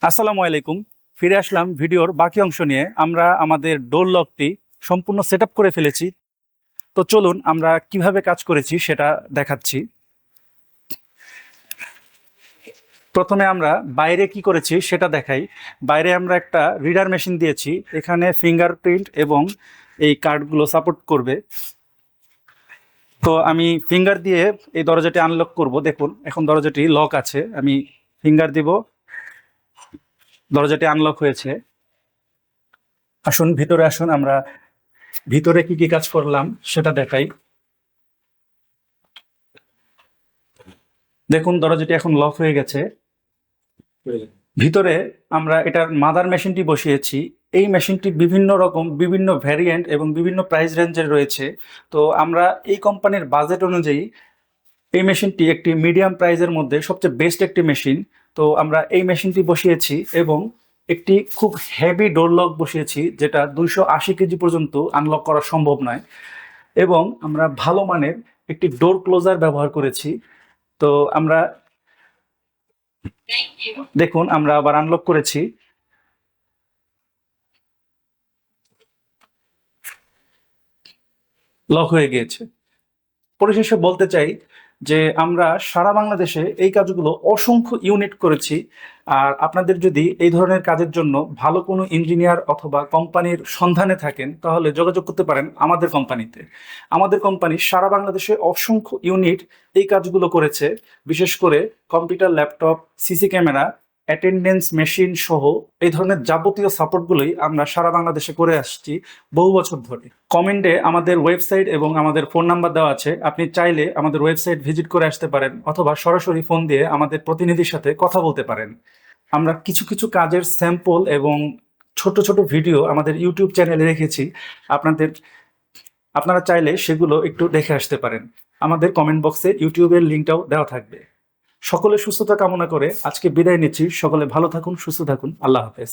আসসালামু আলাইকুম। ফিরে আসলাম ভিডিওর বাকি অংশ নিয়ে। আমরা আমাদের ডোর লকটি সম্পূর্ণ সেটআপ করে ফেলেছি। তো চলুন আমরা কিভাবে কাজ করেছি সেটা দেখাচ্ছি। প্রথমে আমরা বাইরে কি করেছি সেটা দেখাই। বাইরে আমরা একটা রিডার মেশিন দিয়েছি, এখানে ফিঙ্গারপ্রিন্ট এবং এই কার্ডগুলো সাপোর্ট করবে। তো আমি ফিঙ্গার দিয়ে এই দরজাটি আনলক করব। দেখুন এখন দরজাটি লক আছে, আমি ফিঙ্গার দিব, দরজাটি আনলক হয়েছে। আসুন ভিতরে আসুন, আমরা ভিতরে কি কি কাজ করলাম সেটা দেখাই। দেখুন দরজাটি এখন লক হয়ে গেছে। ভিতরে আমরা এটার মাদার মেশিনটি বসিয়েছি। এই মেশিনটি বিভিন্ন রকম, বিভিন্ন ভ্যারিয়েন্ট এবং বিভিন্ন প্রাইস রেঞ্জের রয়েছে। তো আমরা এই কোম্পানির বাজেট অনুযায়ী এই মেশিনটি একটি মিডিয়াম প্রাইসের মধ্যে সবচেয়ে বেস্ট একটি মেশিন। তো আমরা এই মেশিনটি বসিয়েছি এবং একটি খুব হেভি ডোর লক বসিয়েছি, যেটা 280 কেজি পর্যন্ত আনলক করা সম্ভব নয়। এবং আমরা ভালো মানের একটি ডোর ক্লোজার ব্যবহার করেছি। তো আমরা দেখুন আমরা আবার আনলক করেছি, লক হয়ে গিয়েছে। পরিশেষে বলতে চাই যে আমরা সারা বাংলাদেশে এই কাজগুলো অসংখ্য ইউনিট করেছি। আর আপনাদের যদি এই ধরনের কাজের জন্য ভালো কোনো ইঞ্জিনিয়ার অথবা কোম্পানির সন্ধানে থাকেন তাহলে যোগাযোগ করতে পারেন আমাদের কোম্পানিতে। আমাদের কোম্পানি সারা বাংলাদেশে অসংখ্য ইউনিট এই কাজগুলো করেছে। বিশেষ করে computer, laptop, CC camera, attendance machine সহ এই ধরনের যাবতীয় সাপোর্টগুলোই আমরা সারা বাংলাদেশে করে আসছি বহু বছর ধরে। কমেন্টে আমাদের ওয়েবসাইট এবং আমাদের ফোন নাম্বার দেওয়া আছে, আপনি চাইলে আমাদের ওয়েবসাইট ভিজিট করে আসতে পারেন অথবা সরাসরি ফোন দিয়ে আমাদের প্রতিনিধির সাথে কথা বলতে পারেন। আমরা কিছু কিছু কাজের স্যাম্পল এবং ছোট ছোট ভিডিও আমাদের ইউটিউব চ্যানেলে রেখেছি। আপনাদের আপনারা চাইলে সেগুলো একটু দেখে আসতে পারেন। আমাদের কমেন্ট বক্সে ইউটিউবের লিঙ্কটাও দেওয়া থাকবে। সকলের সুস্থতা কামনা করে আজকে বিদায় নিচ্ছি। সকলে ভালো থাকুন, সুস্থ থাকুন। আল্লাহ হাফেজ।